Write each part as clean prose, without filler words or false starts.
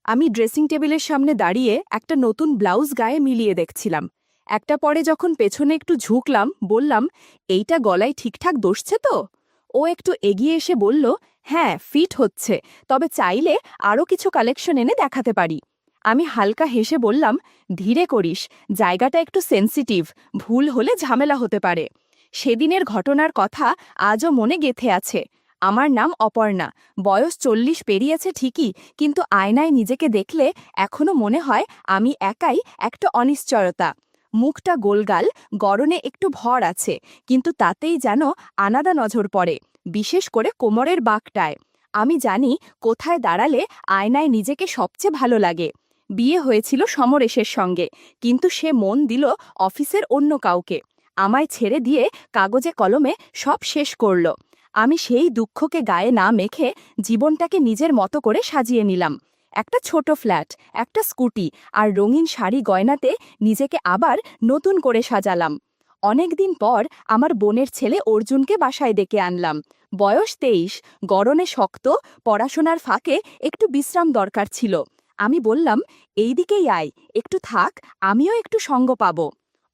আমি ড্রেসিং টেবিলের সামনে দাঁড়িয়ে একটা নতুন ব্লাউজ গায়ে মিলিয়ে দেখছিলাম। একটা পরে যখন পেছনে একটু ঝুঁকলাম, বললাম, এইটা গলায় ঠিকঠাক বসছে তো? ও একটু এগিয়ে এসে বলল, হ্যাঁ, ফিট হচ্ছে, তবে চাইলে আরও কিছু কালেকশন এনে দেখাতে পারি। আমি হালকা হেসে বললাম, ধীরে করিস, জায়গাটা একটু সেন্সিটিভ, ভুল হলে ঝামেলা হতে পারে। সেদিনের ঘটনার কথা আজও মনে গেঁথে আছে। আমার নাম অপর্ণা, বয়স 40 পেরিয়েছে ঠিকই, কিন্তু আয়নায় নিজেকে দেখলে এখনো মনে হয় আমি একাই একটা অনিশ্চয়তা। মুখটা গোলগাল, গড়নে একটু ভর আছে, কিন্তু তাতেই যেন আলাদা নজর পড়ে, বিশেষ করে কোমরের বাঁকটায়। আমি জানি কোথায় দাঁড়ালে আয়নায় নিজেকে সবচেয়ে ভালো লাগে। বিয়ে হয়েছিল সমরেশের সঙ্গে, কিন্তু সে মন দিল অফিসের অন্য কাউকে। আমায় ছেড়ে দিয়ে কাগজে কলমে সব শেষ করল। আমি সেই দুঃখকে গায়ে না মেখে জীবনটাকে নিজের মতো করে সাজিয়ে নিলাম। একটা ছোট ফ্ল্যাট, একটা স্কুটি আর রঙিন শাড়ি গয়নাতে নিজেকে আবার নতুন করে সাজালাম। অনেকদিন পর আমার বোনের ছেলে অর্জুনকে বাসায় ডেকে আনলাম। বয়স 23, গড়নে শক্ত, পড়াশোনার ফাঁকে একটু বিশ্রাম দরকার ছিল। আমি বললাম, এই দিকেই আয়, একটু থাক, আমিও একটু সঙ্গ পাব।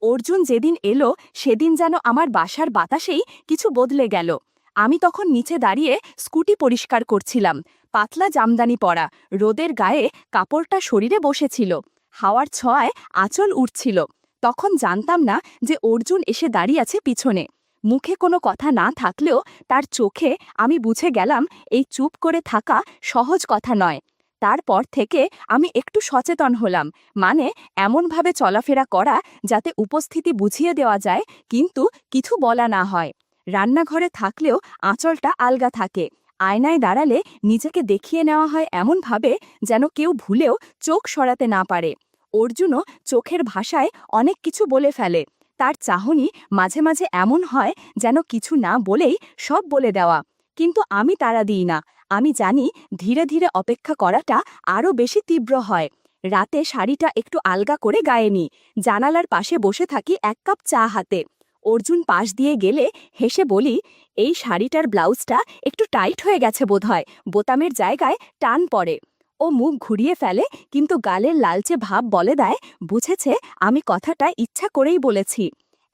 অর্জুন যেদিন এলো সেদিন যেন আমার বাসার বাতাসেই কিছু বদলে গেল। আমি তখন নিচে দাঁড়িয়ে স্কুটি পরিষ্কার করছিলাম। পাতলা জামদানি পরা, রোদের গায়ে কাপড়টা শরীরে বসেছিল, হাওয়ার ছোঁয়ায় আঁচল উঠছিল। তখন জানতাম না যে অর্জুন এসে দাঁড়িয়ে আছে পিছনে। মুখে কোনো কথা না থাকলেও তার চোখে আমি বুঝে গেলাম এই চুপ করে থাকা সহজ কথা নয়। তারপর থেকে আমি একটু সচেতন হলাম, মানে এমনভাবে চলাফেরা করা যাতে উপস্থিতি বুঝিয়ে দেওয়া যায়, কিন্তু কিছু বলা না হয়। রান্নাঘরে থাকলেও আঁচলটা আলগা থাকে। আয়নায় দাঁড়ালে নিজেকে দেখিয়ে নেওয়া হয় এমনভাবে যেন কেউ ভুলেও চোখ সরাতে না পারে। অর্জুনও চোখের ভাষায় অনেক কিছু বলে ফেলে। তার চাহনি মাঝে মাঝে এমন হয় যেন কিছু না বলেই সব বলে দেওয়া। কিন্তু আমি তাড়া দিই না। আমি জানি ধীরে ধীরে অপেক্ষা করাটা আরও বেশি তীব্র হয়। রাতে শাড়িটা একটু আলগা করে গায়ে নিই, জানালার পাশে বসে থাকি 1 কাপ চা হাতে। অর্জুন পাশ দিয়ে গেলে হেসে বলি, এই শাড়িটার ব্লাউজটা একটু টাইট হয়ে গেছে বোধহয়, বোতামের জায়গায় টান পড়ে। ও মুখ ঘুরিয়ে ফেলে, কিন্তু গালের লালচে ভাব বলে দেয় বুঝেছে আমি কথাটা ইচ্ছা করেই বলেছি।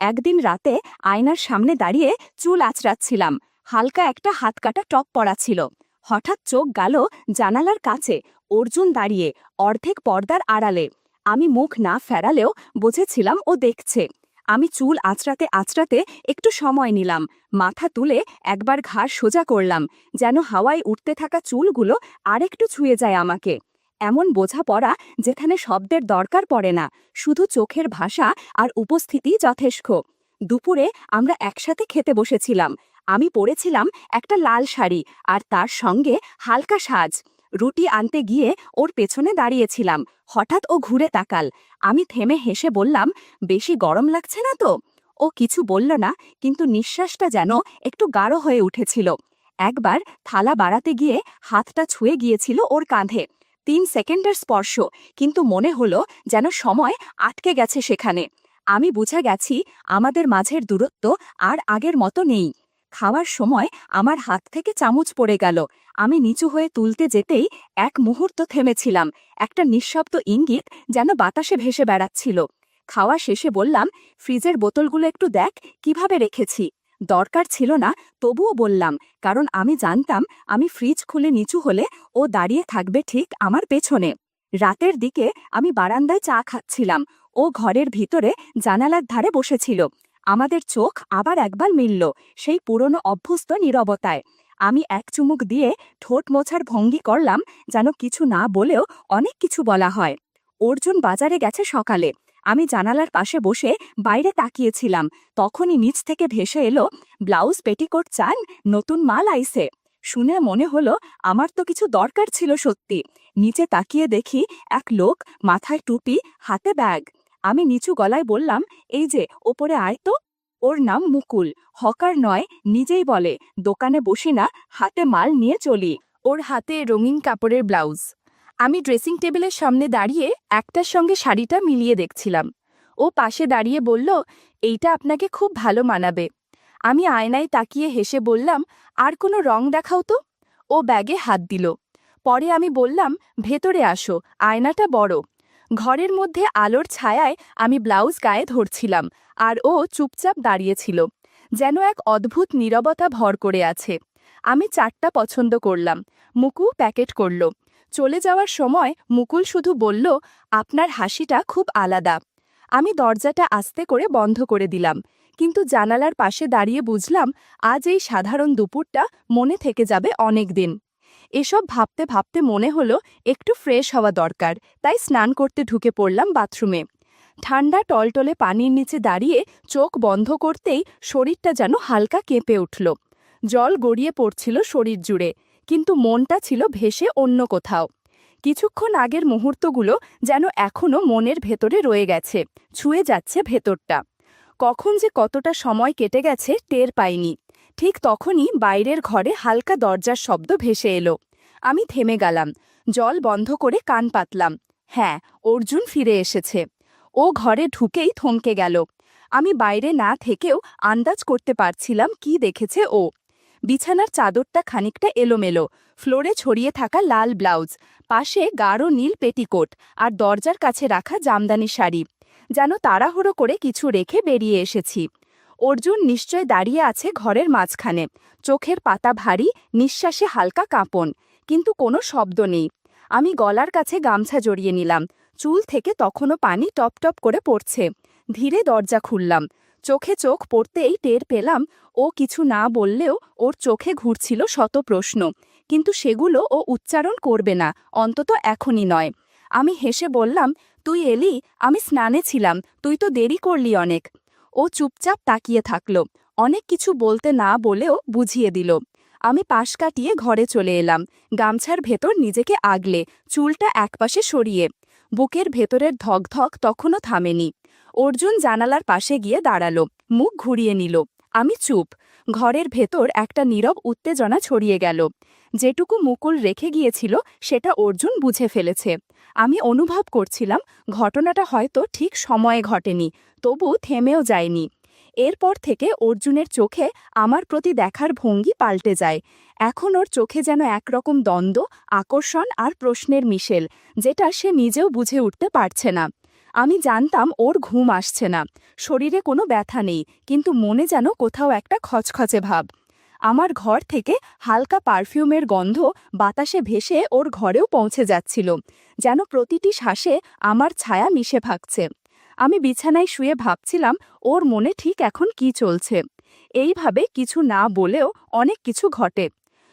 একদিন রাতে আয়নার সামনে দাঁড়িয়ে চুল আঁচড়াচ্ছিলাম। হালকা একটা হাতকাটা টপ পরা ছিল। হঠাৎ চোখ গেল জানালার কাছে, অর্জুন দাঁড়িয়ে, অর্ধেক পর্দার আড়ালে। আমি মুখ না ফেরালেও বুঝেছিলাম ও দেখছে। আমি চুল আঁচড়াতে আঁচড়াতে একটু সময় নিলাম, মাথা তুলে একবার ঘাড় সোজা করলাম, যেন হাওয়ায় উঠতে থাকা চুলগুলো আরেকটু ছুঁয়ে যায় আমাকে। এমন বোঝাপড়া যেখানে শব্দের দরকার পড়ে না, শুধু চোখের ভাষা আর উপস্থিতি যথেষ্ট। দুপুরে আমরা একসাথে খেতে বসেছিলাম। আমি পরেছিলাম একটা লাল শাড়ি আর তার সঙ্গে হালকা সাজ। রুটি আনতে গিয়ে ওর পেছনে দাঁড়িয়েছিলাম। হঠাৎ ও ঘুরে তাকাল। আমি থেমে হেসে বললাম, বেশি গরম লাগছে না তো? ও কিছু বলল না, কিন্তু নিঃশ্বাসটা যেন একটু গাঢ় হয়ে উঠেছিল। একবার থালা বাড়াতে গিয়ে হাতটা ছুঁয়ে গিয়েছিল ওর কাঁধে। 3 সেকেন্ডের স্পর্শ, কিন্তু মনে হলো যেন সময় আটকে গেছে সেখানে। আমি বুঝে গেছি আমাদের মাঝের দূরত্ব আর আগের মতো নেই। খাওয়ার সময় আমার হাত থেকে চামচ পড়ে গেল। আমি নিচু হয়ে তুলতে যেতেই এক মুহূর্ত থেমেছিলাম, একটা নিঃশব্দ ইঙ্গিত যেন বাতাসে ভেসে বেড়াচ্ছিল। খাওয়া শেষে বললাম, ফ্রিজের বোতলগুলো একটু দেখ কিভাবে রেখেছি। দরকার ছিল না, তবুও বললাম, কারণ আমি জানতাম আমি ফ্রিজ খুলে নিচু হলে ও দাঁড়িয়ে থাকবে ঠিক আমার পেছনে। রাতের দিকে আমি বারান্দায় চা খাচ্ছিলাম, ও ঘরের ভিতরে জানালার ধারে বসেছিল। আমাদের চোখ আবার একবার মিলল, সেই পুরনো অভ্যস্ত নীরবতায়। আমি এক চুমুক দিয়ে ঠোঁট মোছার ভঙ্গি করলাম, যেন কিছু না বলেও অনেক কিছু বলা হয়। অর্জুন বাজারে গেছে সকালে। আমি জানালার পাশে বসে বাইরে তাকিয়েছিলাম। তখনই নিচ থেকে ভেসে এলো, ব্লাউজ পেটিকোট চান, নতুন মাল আইছে। শুনে মনে হলো আমার তো কিছু দরকার ছিল সত্যি। নিচে তাকিয়ে দেখি এক লোক, মাথায় টুপি, হাতে ব্যাগ। আমি নিচু গলায় বললাম, এই যে ওপরে আয় তো। ওর নাম মুকুল, হকার নয়, নিজেই বলে দোকানে বসি না, হাতে মাল নিয়ে চলি। ওর হাতে রঙিন কাপড়ের ব্লাউজ। আমি ড্রেসিং টেবিলের সামনে দাঁড়িয়ে একটার সঙ্গে শাড়িটা মিলিয়ে দেখছিলাম। ও পাশে দাঁড়িয়ে বলল, এইটা আপনাকে খুব ভালো মানাবে। আমি আয়নায় তাকিয়ে হেসে বললাম, আর কোনো রং দেখাও তো। ও ব্যাগে হাত দিল। পরে আমি বললাম, ভেতরে আসো, আয়নাটা বড়। ঘরের মধ্যে আলোর ছায়ায় আমি ব্লাউজ গায়ে ধরছিলাম, আর ও চুপচাপ দাঁড়িয়েছিল, যেন এক অদ্ভুত নীরবতা ভর করে আছে। আমি 4টা পছন্দ করলাম। মুকু প্যাকেট করল। চলে যাওয়ার সময় মুকুল শুধু বলল, আপনার হাসিটা খুব আলাদা। আমি দরজাটা আস্তে করে বন্ধ করে দিলাম, কিন্তু জানালার পাশে দাঁড়িয়ে বুঝলাম আজ এই সাধারণ দুপুরটা মনে থেকে যাবে অনেক দিন। এসব ভাবতে ভাবতে মনে হলো একটু ফ্রেশ হওয়া দরকার, তাই স্নান করতে ঢুকে পড়লাম বাথরুমে। ঠান্ডা টলটলে পানির নিচে দাঁড়িয়ে চোখ বন্ধ করতেই শরীরটা যেন হালকা কেঁপে উঠল। জল গড়িয়ে পড়ছিল শরীর জুড়ে, কিন্তু মনটা ছিল ভেসে অন্য কোথাও। কিছুক্ষণ আগের মুহূর্তগুলো যেন এখনও মনের ভেতরে রয়ে গেছে, ছুঁয়ে যাচ্ছে ভেতরটা। কখন যে কতটা সময় কেটে গেছে টের পাইনি। ঠিক তখনই বাইরের ঘরে হালকা দরজার শব্দ ভেসে এলো। আমি থেমে গেলাম, জল বন্ধ করে কান পাতলাম। হ্যাঁ, অর্জুন ফিরে এসেছে। ও ঘরে ঢুকেই থমকে গেল। আমি বাইরে না থেকেও আন্দাজ করতে পারছিলাম কি দেখেছে ও। বিছানার চাদরটা খানিকটা এলোমেলো, ফ্লোরে ছড়িয়ে থাকা লাল ব্লাউজ, পাশে গাঢ় নীল পেটিকোট, আর দরজার কাছে রাখা জামদানি শাড়ি, যেন তাড়াহুড়ো করে কিছু রেখে বেরিয়ে এসেছি। অর্জুন নিশ্চয় দাঁড়িয়ে আছে ঘরের মাঝখানে, চোখের পাতা ভারী, নিঃশ্বাসে হালকা কাঁপন, কিন্তু কোনো শব্দ নেই। আমি গলার কাছে গামছা জড়িয়ে নিলাম, চুল থেকে তখনও পানি টপ টপ করে পড়ছে। ধীরে দরজা খুললাম। চোখে চোখ পড়তেই টের পেলাম ও কিছু না বললেও ওর চোখে ঘুরছিল শত প্রশ্ন, কিন্তু সেগুলো ও উচ্চারণ করবে না, অন্তত এখনই নয়। আমি হেসে বললাম, তুই এলি? আমি স্নানে ছিলাম, তুই তো দেরি করলি অনেক। ও চুপচাপ তাকিয়ে থাকল, অনেক কিছু বলতে না বলেও বুঝিয়ে দিল। আমি পাশ কাটিয়ে ঘরে চলে এলাম, গামছার ভেতর নিজেকে আগলে, চুলটা একপাশে সরিয়ে। বুকের ভেতরের ধকধক তখনও থামেনি। অর্জুন জানালার পাশে গিয়ে দাঁড়ালো, মুখ ঘুরিয়ে নিল। আমি চুপ। ঘরের ভেতর একটা নীরব উত্তেজনা ছড়িয়ে গেল। যেটুকু মুকুল রেখে গিয়েছিল সেটা অর্জুন বুঝে ফেলেছে। আমি অনুভব করছিলাম ঘটনাটা হয়তো ঠিক সময়ে ঘটেনি, তবু থেমেও যায়নি। এরপর থেকে অর্জুনের চোখে আমার প্রতি দেখার ভঙ্গি পাল্টে যায়। এখন ওর চোখে যেন একরকম দ্বন্দ্ব, আকর্ষণ আর প্রশ্নের মিশেল, যেটা সে নিজেও বুঝে উঠতে পারছে না। আমি জানতাম ওর ঘুম আসছে না, শরীরে কোনো ব্যথা নেই, কিন্তু মনে যেন কোথাও একটা খচখচে ভাব। আমার ঘর থেকে হালকা পারফিউমের গন্ধ বাতাসে ভেসে ওর ঘরেও পৌঁছে যাচ্ছিল, যেন প্রতিটি শ্বাসে আমার ছায়া মিশে থাকছে। আমি বিছানায় শুয়ে ভাবছিলাম ওর মনে ঠিক এখন কি চলছে। এইভাবে কিছু না বলেও অনেক কিছু ঘটে।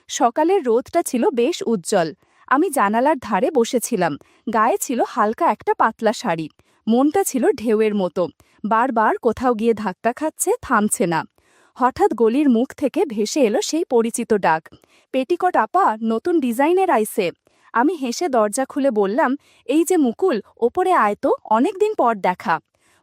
সকালের রোদটা ছিল বেশ উজ্জ্বল। আমি জানালার ধারে বসেছিলাম, গায়ে ছিল হালকা একটা পাতলা শাড়ি। মনটা ছিল ঢেউয়ের মতো, বারবার কোথাও গিয়ে ধাক্কা খাচ্ছে, থামছে না। হঠাৎ গলির মুখ থেকে ভেসে এলো সেই পরিচিত ডাক, পেটিকোট আপা, নতুন ডিজাইনের আইসে। আমি হেসে দরজা খুলে বললাম, এই যে মুকুল, ওপরে আয় তো, অনেকদিন পর দেখা।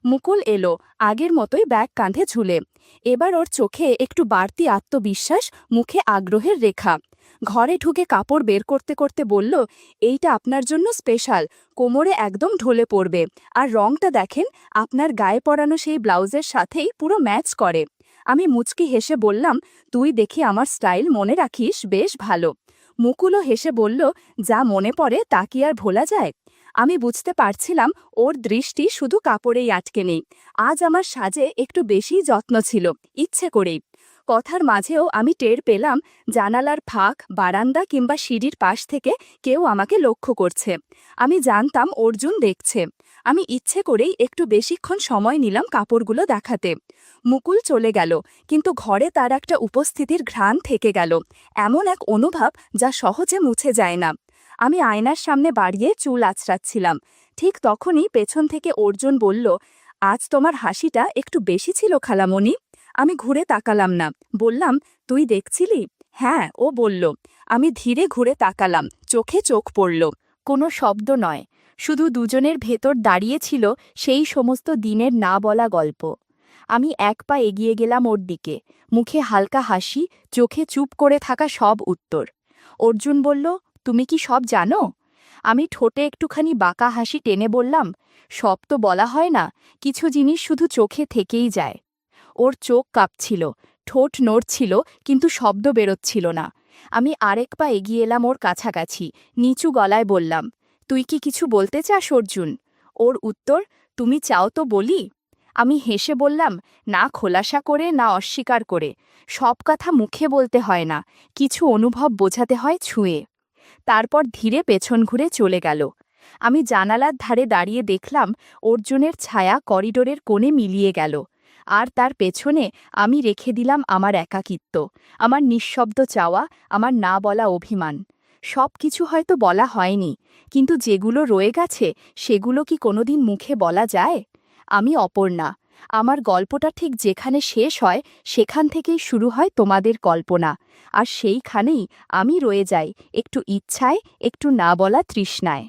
মুকুল এলো, আগের মতোই ব্যাগ কাঁধে ঝুলে। এবার ওর চোখে একটু বাড়তি আত্মবিশ্বাস, মুখে আগ্রহের রেখা। ঘরে ঢুকে কাপড় বের করতে করতে বলল, এইটা আপনার জন্য স্পেশাল, কোমরে একদম ঢলে পড়বে, আর রংটা দেখেন, আপনার গায়ে পরানো সেই ব্লাউজের সাথেই পুরো ম্যাচ করে। আমি মুচকি হেসে বললাম, তুই দেখি আমার স্টাইল মনে রাখিস, বেশ ভালো। মুকুলও হেসে বলল, যা মনে পড়ে তা কি আর ভোলা যায়। আমি বুঝতে পারছিলাম ওর দৃষ্টি শুধু কাপড়েই আটকে নেই, আজ আমার সাজে একটু বেশি যত্ন ছিল, ইচ্ছে করেই। কথার মাঝেও আমি টের পেলাম জানালার ফাঁক, বারান্দা কিংবা সিঁড়ির পাশ থেকে কেউ আমাকে লক্ষ্য করছে। আমি জানতাম অর্জুন দেখছে। আমি ইচ্ছে করেই একটু বেশিক্ষণ সময় নিলাম কাপড়গুলো দেখাতে। মুকুল চলে গেল, কিন্তু ঘরে তার একটা উপস্থিতির ঘ্রাণ থেকে গেল, এমন এক অনুভব যা সহজে মুছে যায় না। আমি আয়নার সামনে বাড়িয়ে চুল আঁচড়াচ্ছিলাম। ঠিক তখনই পেছন থেকে অর্জুন বলল, আজ তোমার হাসিটা একটু বেশি ছিল খালামণি। আমি ঘুরে তাকালাম না, বললাম, তুই দেখছিলি? হ্যাঁ, ও বলল। আমি ধীরে ঘুরে তাকালাম, চোখে চোখ পড়ল। কোনো শব্দ নয়, শুধু দুজনের ভেতর দাঁড়িয়ে ছিল সেই সমস্ত দিনের না বলা গল্প। আমি এক পা এগিয়ে গেলাম ওর দিকে, মুখে হালকা হাসি, চোখে চুপ করে থাকা সব উত্তর। অর্জুন বলল, তুমি কি সব জানো? আমি ঠোঁটে একটুখানি বাঁকা হাসি টেনে বললাম, সব তো বলা হয় না, কিছু জিনিস শুধু চোখে থেকেই যায়। ওর চোখ কাঁপছিল, ঠোঁট নড়ছিল, কিন্তু শব্দ বেরোচ্ছিল না। আমি আরেক পা এগিয়ে এলাম ওর কাছাকাছি, নিচু গলায় বললাম, তুই কি কিছু বলতে চাস অর্জুন? ওর উত্তর, তুমি চাও তো বলি। আমি হেসে বললাম, না খোলাসা করে না অস্বীকার করে, সব কথা মুখে বলতে হয় না, কিছু অনুভব বোঝাতে হয় ছুঁয়ে। তারপর ধীরে পেছন ঘুরে চলে গেল। আমি জানালার ধারে দাঁড়িয়ে দেখলাম অর্জুনের ছায়া করিডোরের কোণে মিলিয়ে গেল, আর তার পেছনে আমি রেখে দিলাম আমার একাকিত্ব, আমার নিঃশব্দ চাওয়া, আমার না বলা অভিমান। সব কিছু হয়তো বলা হয়নি, কিন্তু যেগুলো রয়ে গেছে সেগুলো কি কোনোদিন মুখে বলা যায়? আমি অপর্ণা। আমার গল্পটা ঠিক যেখানে শেষ হয় সেখান থেকেই শুরু হয় তোমাদের কল্পনা, আর সেইখানেই আমি রয়ে যাই, একটু ইচ্ছায়, একটু না বলা তৃষ্ণায়।